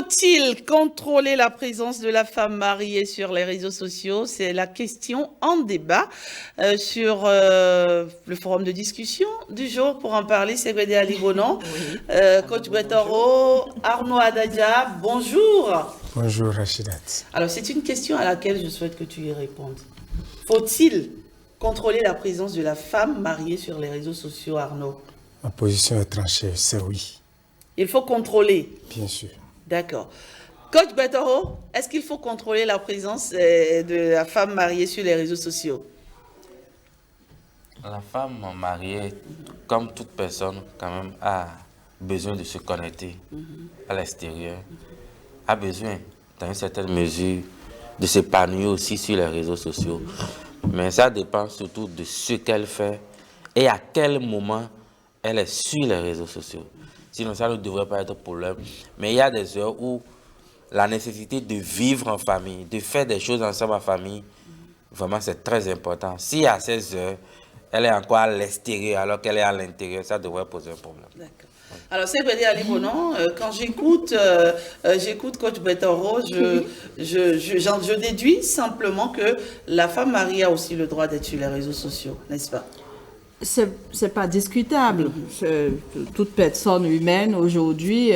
Faut-il contrôler la présence de la femme mariée sur les réseaux sociaux? C'est la question en débat sur le forum de discussion du jour. Pour en parler, c'est Gwede Ali Bonon, coach Guetoro, Arnaud Adadja. Bonjour. Bonjour Rachidat. Alors, c'est une question à laquelle je souhaite que tu y répondes. Faut-il contrôler la présence de la femme mariée sur les réseaux sociaux, Arnaud? Ma position est tranchée, c'est oui. Il faut contrôler. Bien sûr. D'accord. Coach Guetoro, est-ce qu'il faut contrôler la présence de la femme mariée sur les réseaux sociaux? La femme mariée, comme toute personne, quand même, a besoin de se connecter à l'extérieur, a besoin, dans une certaine mesure, de s'épanouir aussi sur les réseaux sociaux. Mais ça dépend surtout de ce qu'elle fait et à quel moment elle est sur les réseaux sociaux. Sinon, ça ne devrait pas être problème. Mais il y a des heures où la nécessité de vivre en famille, de faire des choses ensemble en famille, vraiment, c'est très important. Si à ces heures, elle est encore à l'extérieur alors qu'elle est à l'intérieur, ça devrait poser un problème. D'accord. Alors, c'est Gwede Ali Bonon, quand j'écoute coach Guetoro, je déduis simplement que la femme mariée a aussi le droit d'être sur les réseaux sociaux, n'est-ce pas? C'est pas discutable. Toute personne humaine aujourd'hui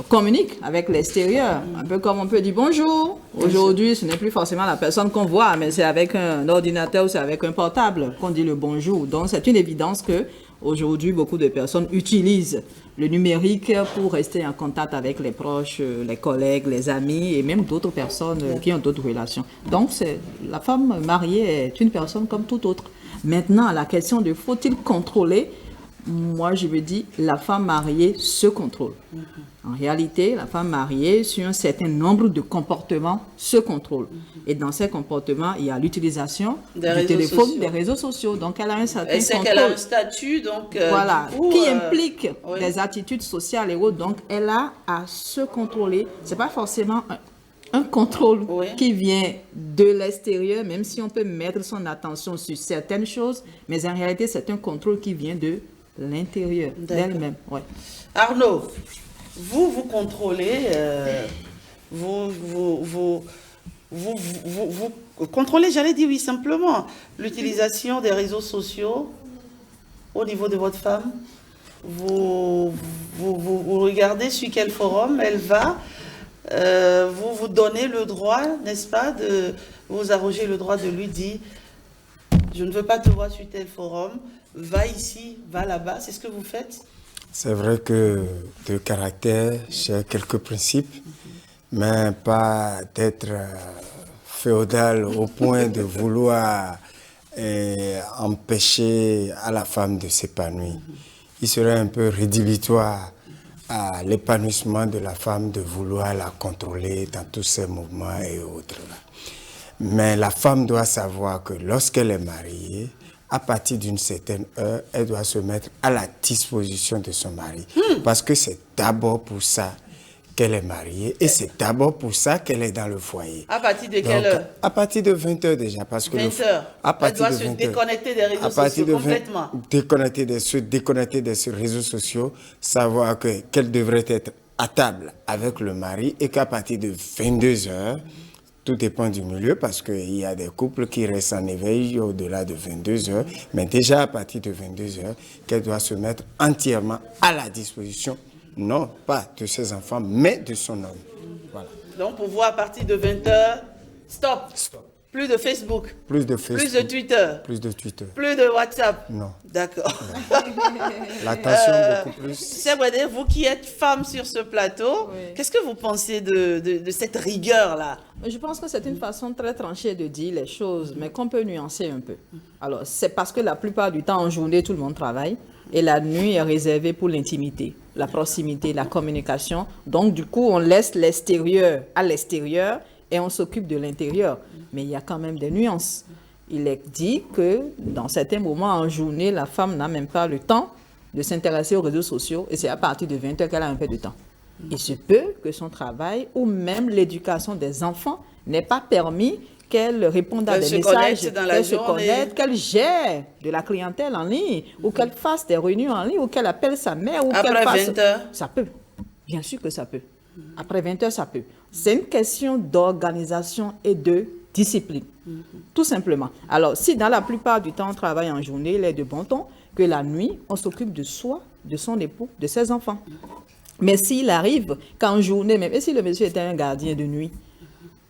communique avec l'extérieur. Un peu comme on peut dire bonjour. Aujourd'hui, ce n'est plus forcément la personne qu'on voit, mais c'est avec un ordinateur ou c'est avec un portable qu'on dit le bonjour. Donc c'est une évidence que aujourd'hui, beaucoup de personnes utilisent le numérique pour rester en contact avec les proches, les collègues, les amis et même d'autres personnes qui ont d'autres relations. Donc la femme mariée est une personne comme toute autre. Maintenant, la question de faut-il contrôler, moi je me dis la femme mariée se contrôle. En réalité, la femme mariée, sur un certain nombre de comportements, se contrôle. Et dans ces comportements, il y a l'utilisation du téléphone, des réseaux sociaux. Donc, elle a un certain contrôle. Et c'est qu'elle a un statut, donc... voilà, qui implique des attitudes sociales et autres. Donc, elle a à se contrôler. Ce n'est pas forcément un contrôle qui vient de l'extérieur, même si on peut mettre son attention sur certaines choses, mais en réalité, c'est un contrôle qui vient de l'intérieur, d'elle-même. Ouais. Arnaud, vous contrôlez, vous contrôlez, j'allais dire oui, simplement, l'utilisation des réseaux sociaux au niveau de votre femme. Vous regardez sur quel forum elle va. Vous donnez le droit, n'est-ce pas, de vous arroger le droit de lui dire je ne veux pas te voir sur tel forum, va ici, va là-bas, c'est ce que vous faites? C'est vrai que de caractère, j'ai quelques principes, mais pas d'être féodal au point de vouloir empêcher à la femme de s'épanouir. Il serait un peu rédhibitoire à l'épanouissement de la femme de vouloir la contrôler dans tous ses mouvements et autres. Mais la femme doit savoir que lorsqu'elle est mariée, à partir d'une certaine heure, elle doit se mettre à la disposition de son mari. Parce que c'est d'abord pour ça qu'elle est mariée et c'est d'abord pour ça qu'elle est dans le foyer. À partir de quelle heure? À partir de 20 heures déjà. Parce que 20 heures. Elle doit se déconnecter des réseaux sociaux complètement. Déconnecter des réseaux sociaux, savoir qu'elle devrait être à table avec le mari et qu'à partir de 22 heures, tout dépend du milieu parce qu'il y a des couples qui restent en éveil au-delà de 22 heures, mais déjà à partir de 22 heures, qu'elle doit se mettre entièrement à la disposition, non pas de ses enfants, mais de son homme. Voilà. Donc pour voir à partir de 20 heures, stop. Plus de Facebook. Plus de Facebook. Plus de Twitter. Plus de Twitter. Plus de WhatsApp. Non. D'accord. L'attention beaucoup plus. C'est vrai, vous qui êtes femme sur ce plateau, qu'est-ce que vous pensez de cette rigueur-là? Je pense que c'est une façon très tranchée de dire les choses, mais qu'on peut nuancer un peu. Alors, c'est parce que la plupart du temps, en journée, tout le monde travaille. Et la nuit est réservée pour l'intimité, la proximité, la communication. Donc, du coup, on laisse l'extérieur à l'extérieur et on s'occupe de l'intérieur. Mais il y a quand même des nuances. Il est dit que dans certains moments en journée, la femme n'a même pas le temps de s'intéresser aux réseaux sociaux et c'est à partir de 20 heures qu'elle a un peu de temps. Il se peut que son travail ou même l'éducation des enfants n'ait pas permis qu'elle réponde à des messages, qu'elle se connecte, qu'elle gère de la clientèle en ligne ou qu'elle fasse des réunions en ligne ou qu'elle appelle sa mère ou qu'elle fasse... Après 20 heures. Ça peut. Bien sûr que ça peut. Après 20 heures, ça peut. C'est une question d'organisation et de discipline, tout simplement. Alors, si dans la plupart du temps, on travaille en journée, il est de bon ton que la nuit, on s'occupe de soi, de son époux, de ses enfants. Mais s'il arrive qu'en journée, même et si le monsieur était un gardien de nuit,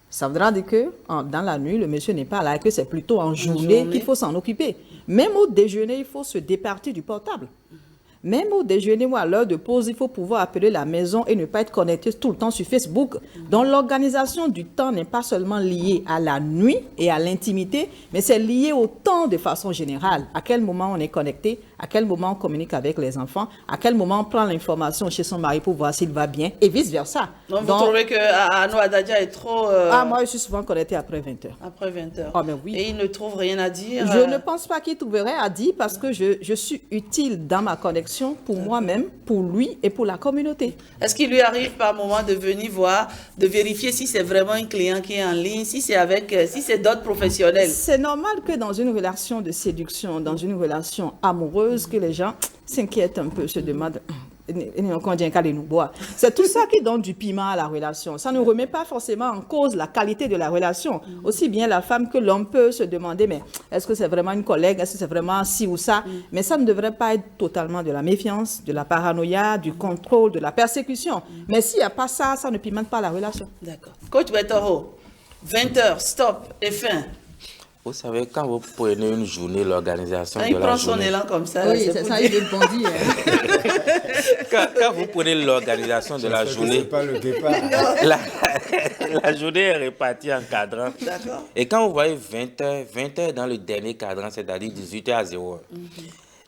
ça voudra dire que dans la nuit, le monsieur n'est pas là et que c'est plutôt en journée qu'il faut s'en occuper. Même au déjeuner, il faut se départir du portable. Même au déjeuner ou à l'heure de pause, il faut pouvoir appeler la maison et ne pas être connecté tout le temps sur Facebook. Donc l'organisation du temps n'est pas seulement liée à la nuit et à l'intimité, mais c'est lié au temps de façon générale. À quel moment on est connecté, à quel moment on communique avec les enfants, à quel moment on prend l'information chez son mari pour voir s'il va bien et vice-versa. Donc vous trouvez que Ano Adadia est trop... moi je suis souvent connectée après 20h. Après 20h. Ah, mais oui. Et il ne trouve rien à dire? Je ne pense pas qu'il trouverait à dire parce que je suis utile dans ma connexion pour moi-même, pour lui et pour la communauté. Est-ce qu'il lui arrive par moment de venir voir, de vérifier si c'est vraiment un client qui est en ligne, si c'est d'autres professionnels? C'est normal que dans une relation de séduction, dans une relation amoureuse, que les gens s'inquiètent un peu, se demandent... C'est tout ça qui donne du piment à la relation. Ça ne remet pas forcément en cause la qualité de la relation. Aussi bien la femme que l'homme peut se demander, mais est-ce que c'est vraiment une collègue, est-ce que c'est vraiment ci ou ça? Mais ça ne devrait pas être totalement de la méfiance, de la paranoïa, du contrôle, de la persécution. Mais s'il n'y a pas ça, ça ne pimente pas la relation. D'accord. Coach Betoro, 20h, stop et fin. Vous savez, quand vous prenez une journée, l'organisation de la journée... Il prend son élan comme ça. Oui, c'est ça, il est bondi. Quand vous prenez l'organisation de la journée... C'est pas le départ. La journée est répartie en cadrans. D'accord. Et quand vous voyez 20h dans le dernier cadran, c'est-à-dire 18h à 0h.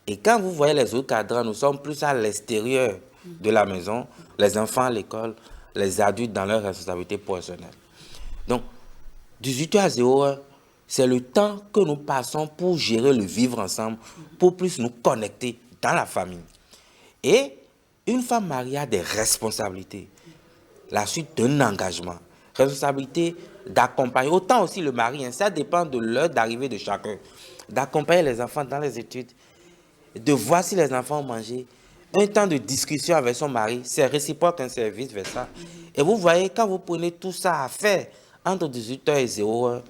Et quand vous voyez les autres cadrans, nous sommes plus à l'extérieur de la maison, les enfants à l'école, les adultes dans leurs responsabilités personnelles. Donc, 18h à 0h, c'est le temps que nous passons pour gérer le vivre ensemble, pour plus nous connecter dans la famille. Et une femme mariée a des responsabilités. La suite d'un engagement. Responsabilité d'accompagner, autant aussi le mari, ça dépend de l'heure d'arrivée de chacun. D'accompagner les enfants dans les études, de voir si les enfants ont mangé. Un temps de discussion avec son mari, c'est réciproque, c'est vice-versa. Et vous voyez, quand vous prenez tout ça à faire, entre 18h et 0h,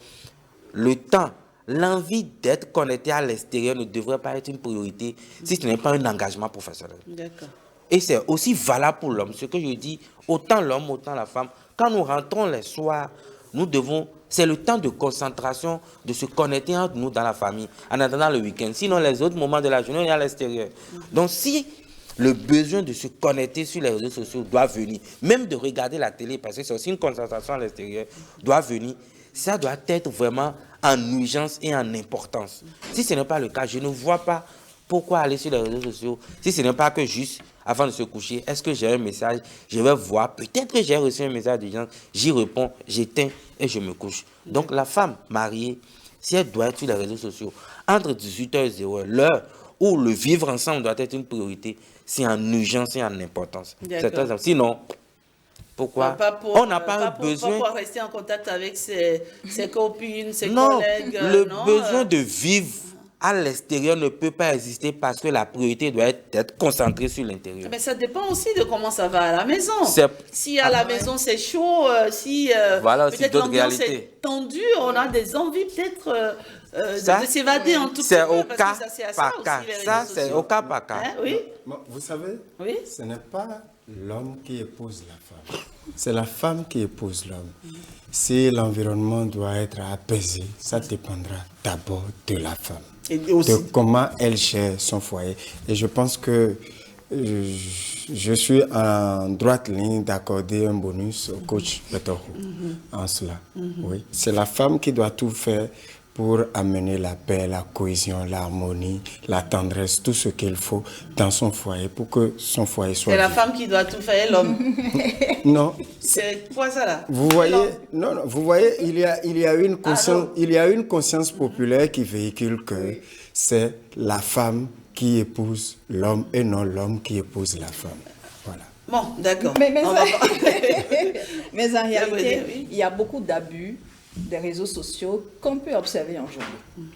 le temps, l'envie d'être connecté à l'extérieur ne devrait pas être une priorité si ce n'est pas un engagement professionnel. D'accord. Et c'est aussi valable pour l'homme. Ce que je dis, autant l'homme, autant la femme. Quand nous rentrons les soirs, nous devons... C'est le temps de concentration, de se connecter entre nous dans la famille, en attendant le week-end. Sinon, les autres moments de la journée, on est à l'extérieur. Donc, si le besoin de se connecter sur les réseaux sociaux doit venir, même de regarder la télé, parce que c'est aussi une concentration à l'extérieur, doit venir, ça doit être vraiment en urgence et en importance. Si ce n'est pas le cas, je ne vois pas pourquoi aller sur les réseaux sociaux. Si ce n'est pas que juste avant de se coucher, est-ce que j'ai un message, je vais voir, peut-être que j'ai reçu un message d'urgence, j'y réponds, j'éteins et je me couche. Donc la femme mariée, si elle doit être sur les réseaux sociaux, entre 18h et 0h, l'heure où le vivre ensemble doit être une priorité, c'est en urgence et en importance. Sinon, pourquoi on n'a pas besoin... Pourquoi rester en contact avec ses copines, ses non, collègues? Le besoin de vivre à l'extérieur ne peut pas exister parce que la priorité doit être concentrée sur l'intérieur. Mais ça dépend aussi de comment ça va à la maison. Si à la maison c'est chaud, si voilà, peut-être l'ambiance est tendue, on a des envies peut-être de s'évader en tout cas. C'est au cas par cas. Ça, c'est au cas par cas. Hein, oui. Vous savez, oui? Ce n'est pas l'homme qui épouse la femme. C'est la femme qui épouse l'homme. Si l'environnement doit être apaisé, ça dépendra d'abord de la femme. Et aussi, de comment elle gère son foyer. Et je pense que je suis en droite ligne d'accorder un bonus au coach Betoro en cela. Oui. C'est la femme qui doit tout faire pour amener la paix, la cohésion, l'harmonie, la tendresse, tout ce qu'il faut dans son foyer pour que son foyer soit... C'est la femme qui doit tout faire, l'homme. Non. C'est quoi ça là? Vous voyez, non, vous voyez, il y a une conscience, il y a une conscience populaire qui véhicule que c'est la femme qui épouse l'homme et non l'homme qui épouse la femme. Voilà. Bon, d'accord. Mais en réalité, il y a beaucoup d'abus des réseaux sociaux qu'on peut observer en journée.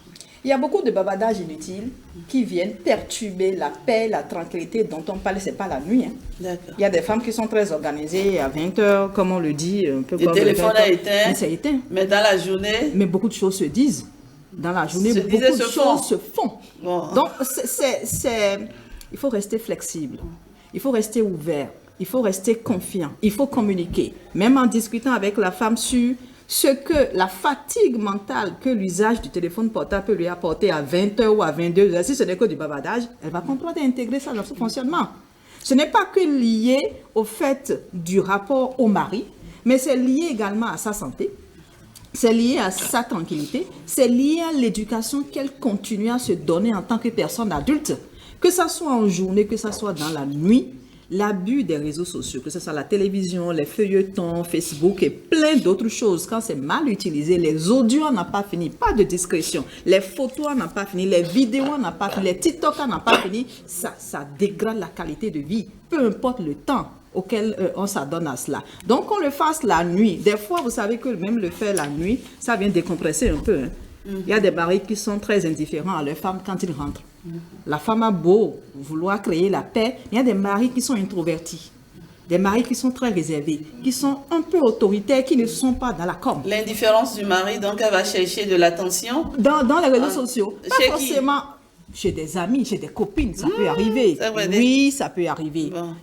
Il y a beaucoup de bavardages inutiles qui viennent perturber la paix, la tranquillité dont on parle, ce n'est pas la nuit. Hein. D'accord. Il y a des femmes qui sont très organisées à 20h, comme on le dit. Un peu Le comme téléphone a éteint. Mais c'est éteint. Mais dans la journée. Mais beaucoup de choses se disent. Dans la journée, beaucoup de choses se font. Bon. Donc, il faut rester flexible. Il faut rester ouvert. Il faut rester confiant. Il faut communiquer. Même en discutant avec la femme sur ce que la fatigue mentale que l'usage du téléphone portable peut lui apporter à 20h ou à 22h, si ce n'est que du bavardage, elle va comprendre et intégrer ça dans son fonctionnement. Ce n'est pas que lié au fait du rapport au mari, mais c'est lié également à sa santé, c'est lié à sa tranquillité, c'est lié à l'éducation qu'elle continue à se donner en tant que personne adulte, que ce soit en journée, que ce soit dans la nuit. L'abus des réseaux sociaux, que ce soit la télévision, les feuilletons, Facebook et plein d'autres choses, quand c'est mal utilisé, les audios n'ont pas fini, pas de discrétion, les photos n'ont pas fini, les vidéos n'ont pas fini, les TikTok n'ont pas fini, ça dégrade la qualité de vie, peu importe le temps auquel on s'adonne à cela. Donc qu'on le fasse la nuit. Des fois, vous savez que même le faire la nuit, ça vient décompresser un peu. Hein. Il y a des maris qui sont très indifférents à leurs femmes quand ils rentrent. La femme a beau vouloir créer la paix, il y a des maris qui sont introvertis, des maris qui sont très réservés, qui sont un peu autoritaires, qui ne sont pas dans la com. L'indifférence du mari, donc elle va chercher de l'attention. Dans les réseaux sociaux, pas Chez forcément chez des amis, chez des copines, ça peut arriver. Oui, ça peut arriver. Bon.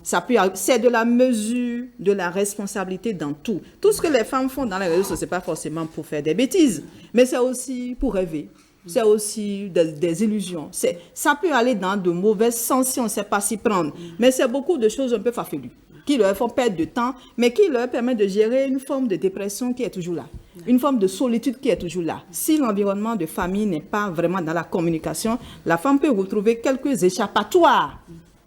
C'est de la mesure, de la responsabilité dans tout. Tout ce que les femmes font dans les réseaux sociaux, ce n'est pas forcément pour faire des bêtises, mais c'est aussi pour rêver. C'est aussi des illusions. Ça peut aller dans de mauvais sens si on ne sait pas s'y prendre. Mais c'est beaucoup de choses un peu farfelues qui leur font perdre de temps, mais qui leur permettent de gérer une forme de dépression qui est toujours là, une forme de solitude qui est toujours là. Si l'environnement de famille n'est pas vraiment dans la communication, la femme peut retrouver quelques échappatoires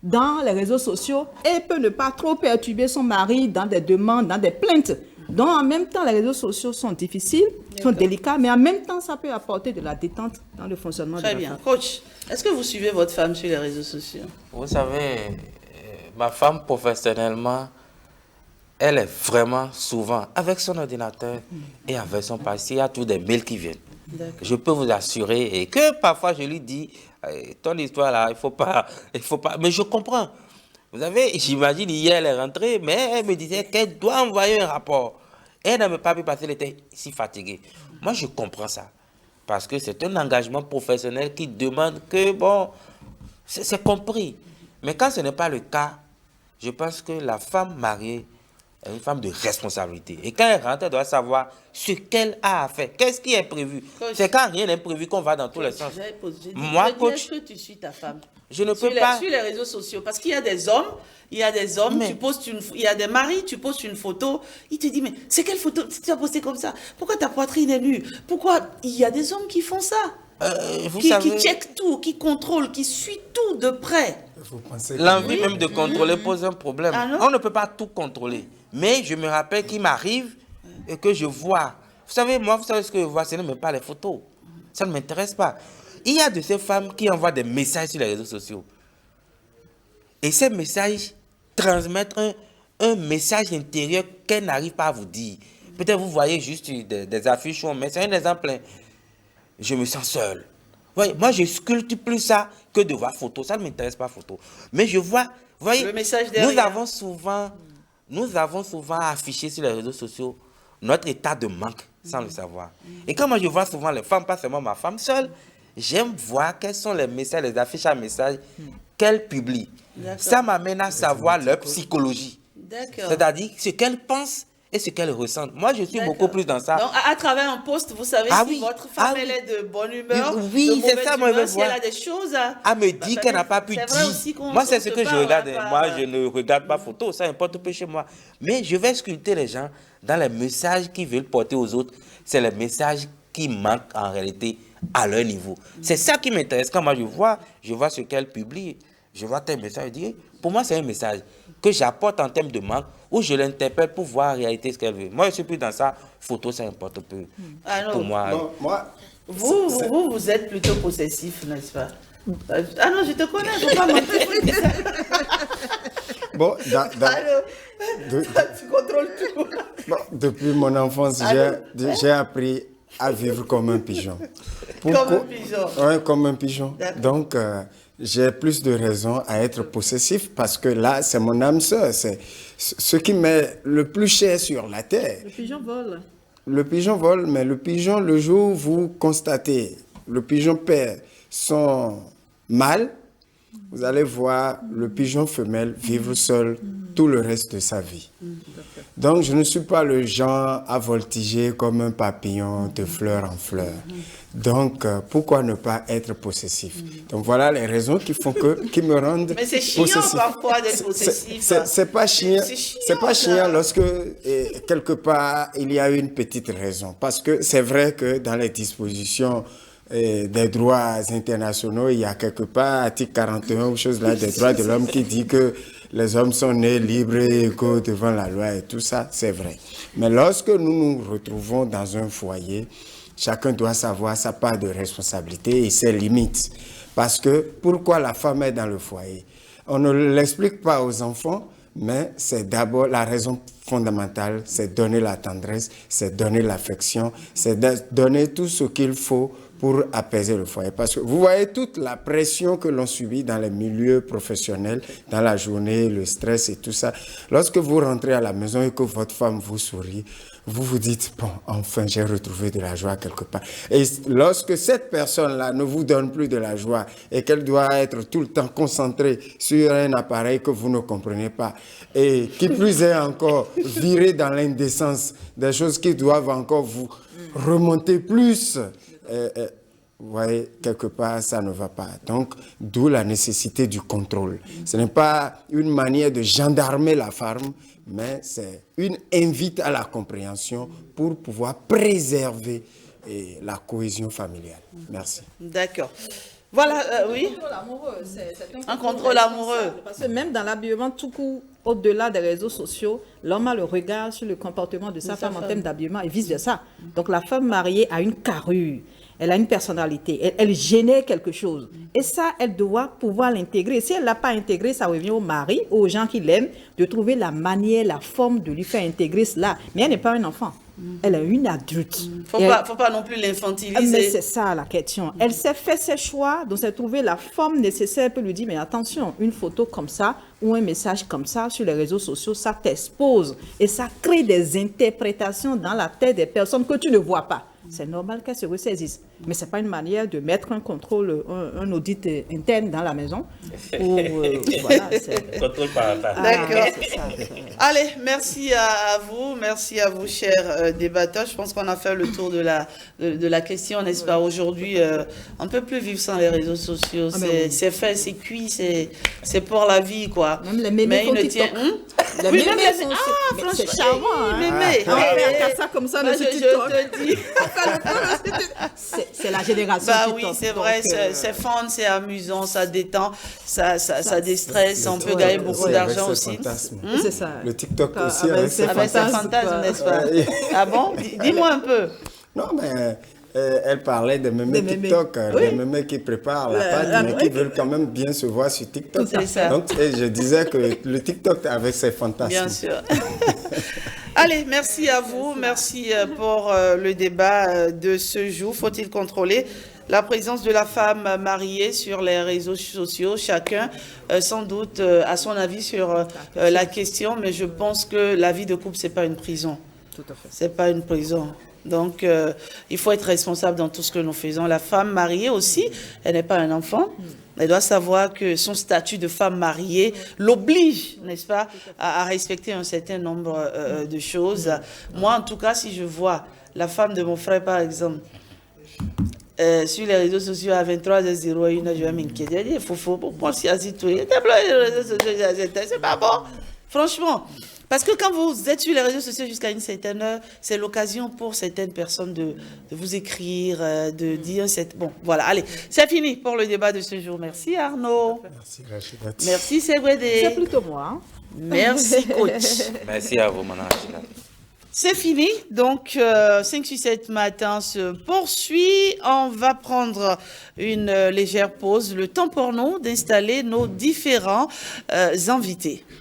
dans les réseaux sociaux et peut ne pas trop perturber son mari dans des demandes, dans des plaintes. Donc, en même temps, les réseaux sociaux sont difficiles, sont délicats, mais en même temps, ça peut apporter de la détente dans le fonctionnement de la femme. Très bien. Coach, est-ce que vous suivez votre femme sur les réseaux sociaux? Vous savez, ma femme professionnellement, elle est vraiment souvent avec son ordinateur et avec son passé. Il y a tous des mails qui viennent. Je peux vous assurer et que parfois je lui dis, ton histoire là, il faut pas. Mais je comprends. Vous savez, j'imagine hier elle est rentrée, mais elle me disait qu'elle doit envoyer un rapport. Elle n'a même pas pu parce qu'elle était si fatiguée. Moi, je comprends ça. Parce que c'est un engagement professionnel qui demande que, bon, c'est compris. Mais quand ce n'est pas le cas, je pense que la femme mariée est une femme de responsabilité. Et quand elle rentre, elle doit savoir ce qu'elle a à faire. Qu'est-ce qui est prévu? C'est quand rien n'est prévu qu'on va dans tous les sens. Moi, coach, est-ce que tu suis ta femme? Je ne peux pas. Sur les réseaux sociaux, parce qu'il y a des hommes, mais... il y a des maris, tu postes une photo, il te dit, mais c'est quelle photo tu as posté comme ça? Pourquoi ta poitrine est nue? Pourquoi? Il y a des hommes qui font ça. Qui checkent tout, qui contrôlent, qui suivent tout de près. L'envie même de contrôler pose un problème. On ne peut pas tout contrôler. Mais je me rappelle qu'il m'arrive et que je vois. Vous savez, moi, vous savez ce que je vois, ce n'est même pas les photos. Ça ne m'intéresse pas. Il y a de ces femmes qui envoient des messages sur les réseaux sociaux. Et ces messages transmettent un message intérieur qu'elle n'arrive pas à vous dire. Peut-être vous voyez juste des affiches, mais c'est un exemple. Je me sens seul. Voyez, moi, je sculpte plus ça que de voir photo. Ça ne m'intéresse pas, photo. Mais je vois, vous voyez, le message derrière. Nous avons souvent affiché sur les réseaux sociaux notre état de manque sans le savoir. Et quand moi, je vois souvent les femmes, pas seulement ma femme seule, j'aime voir quels sont les messages, les affiches à messages qu'elles publient. Ça m'amène à savoir leur psychologie. C'est-à-dire ce qu'elles pensent et ce qu'elles ressentent. Moi, je suis beaucoup plus dans ça. Donc, à travers un post, vous savez si votre femme elle est de bonne humeur, oui, c'est ça, moi, si elle a des choses à me dire qu'elle n'a pas pu dire. Moi, c'est ce que je regarde. Moi, je ne regarde pas photo, ça importe peu chez moi. Mais je vais sculpter les gens dans les messages qu'ils veulent porter aux autres. C'est les messages qui manquent en réalité à leur niveau. C'est ça qui m'intéresse. Quand moi, je vois ce qu'elle publie, je vois tel message, je dis, pour moi, c'est un message que j'apporte en termes de manque, où je l'interpelle pour voir en réalité ce qu'elle veut. Moi, je suis plus dans ça. Photo, ça importe peu. Pour moi. Non, moi vous êtes plutôt possessif, n'est-ce pas? Ah non, je te connais, il ne faut pas mentir. Bon, tu contrôles tout. Bon, depuis mon enfance, j'ai appris à vivre comme un pigeon. Comme un pigeon. Oui, comme un pigeon. D'accord. Donc, j'ai plus de raisons à être possessif parce que là, c'est mon âme sœur. C'est ce qui m'est le plus cher sur la terre. Le pigeon vole. Le pigeon vole, mais le pigeon, le jour où vous constatez, le pigeon perd son mâle, vous allez voir le pigeon femelle vivre seul tout le reste de sa vie. Donc, je ne suis pas le genre à voltiger comme un papillon de fleur en fleur. Donc, pourquoi ne pas être possessif? Donc, voilà les raisons qui me rendent Mais c'est chiant possessif. parfois d'être possessif. C'est pas chiant. C'est pas chiant ça. lorsque, quelque part, il y a une petite raison. Parce que c'est vrai que dans les dispositions des droits internationaux, il y a quelque part, article 41 ou chose là, des droits de l'homme qui dit que les hommes sont nés libres et égaux devant la loi et tout ça, c'est vrai. Mais lorsque nous nous retrouvons dans un foyer, chacun doit savoir sa part de responsabilité et ses limites. Parce que pourquoi la femme est dans le foyer? On ne l'explique pas aux enfants, mais c'est d'abord la raison fondamentale, c'est donner la tendresse, c'est donner l'affection, c'est donner tout ce qu'il faut pour apaiser le foyer. Parce que vous voyez toute la pression que l'on subit dans les milieux professionnels, dans la journée, le stress et tout ça. Lorsque vous rentrez à la maison et que votre femme vous sourit, vous vous dites, bon, enfin, j'ai retrouvé de la joie quelque part. Et lorsque cette personne-là ne vous donne plus de la joie et qu'elle doit être tout le temps concentrée sur un appareil que vous ne comprenez pas, et qui plus est encore viré dans l'indécence, des choses qui doivent encore vous remonter plus, vous voyez, quelque part, ça ne va pas. Donc, d'où la nécessité du contrôle. Ce n'est pas une manière de gendarmer la femme, mais c'est une invite à la compréhension pour pouvoir préserver la cohésion familiale. Merci. D'accord. Voilà, oui. Un contrôle amoureux, c'est Un contrôle amoureux. Parce que même dans l'habillement, tout court, au-delà des réseaux sociaux, l'homme a le regard sur le comportement de sa femme en termes d'habillement et vice-versa. Donc la femme mariée a une carrure, elle a une personnalité, elle génère quelque chose. Et ça, elle doit pouvoir l'intégrer. Si elle ne l'a pas intégré, ça revient au mari, aux gens qui l'aiment, de trouver la manière, la forme de lui faire intégrer cela. Mais elle n'est pas un enfant. Elle est une adulte. Faut pas non plus l'infantiliser. Mais c'est ça la question. Elle s'est fait ses choix, donc elle a trouvé la forme nécessaire pour lui dire, mais attention, une photo comme ça ou un message comme ça sur les réseaux sociaux, ça t'expose. Et ça crée des interprétations dans la tête des personnes que tu ne vois pas. C'est normal qu'elles se ressaisissent. Mais ce n'est pas une manière de mettre un contrôle, un audit interne dans la maison. Voilà, Contrôle parental. D'accord. c'est ça. Allez, merci à vous, chers débatteurs. Je pense qu'on a fait le tour de la question, n'est-ce pas? Aujourd'hui, on ne peut plus vivre sans les réseaux sociaux. C'est fait, c'est cuit, c'est pour la vie, quoi. Même les mémés il ne tient... Les Oui, mémés même sont... franchement, c'est charmant, hein. mémé. On va faire ça comme ça, Bah, sur je TikTok. te dis. C'est la génération Bah TikTok. oui, c'est vrai, Donc, c'est fun, c'est amusant, ça détend, ça déstresse, on peut ouais, gagner ouais, beaucoup ouais, d'argent avec ses aussi. fantasmes. c'est ça. Le TikTok Ah, aussi avec avec ses ses Avec ses fantasmes. fantasmes, n'est-ce pas? Ouais. Ah bon? Dis-moi un peu. Non, mais elle parlait des mémés Des mémés. TikTok, Oui. des mémés qui préparent la pâte, la- mais qui veulent quand même bien se voir sur TikTok. C'est ça. Donc, je disais que le TikTok avec ses fantasmes. Bien sûr. Allez, merci à vous. Merci pour le débat de ce jour. Faut-il contrôler la présence de la femme mariée sur les réseaux sociaux? Chacun, sans doute, a son avis sur la question, mais je pense que la vie de couple, c'est pas une prison. Tout à fait. C'est pas une prison. Donc, il faut être responsable dans tout ce que nous faisons. La femme mariée aussi, elle n'est pas un enfant. Elle doit savoir que son statut de femme mariée l'oblige, n'est-ce pas, à respecter un certain nombre de choses. Moi, en tout cas, si je vois la femme de mon frère, par exemple, sur les réseaux sociaux à 23h01, je vais m'inquiéter. Je dis, faut pourquoi si tout. C'est pas bon. Franchement. Parce que quand vous êtes sur les réseaux sociaux jusqu'à une certaine heure, c'est l'occasion pour certaines personnes de vous écrire, de dire... Bon, voilà, allez, c'est fini pour le débat de ce jour. Merci Arnaud. Merci Rachida. Merci C'est Segwede. plutôt moi. Hein. Merci coach. Merci à vous, Madame Rachida. C'est fini, donc 5-6-7 matin se poursuit. On va prendre une légère pause, le temps pour nous d'installer nos différents invités.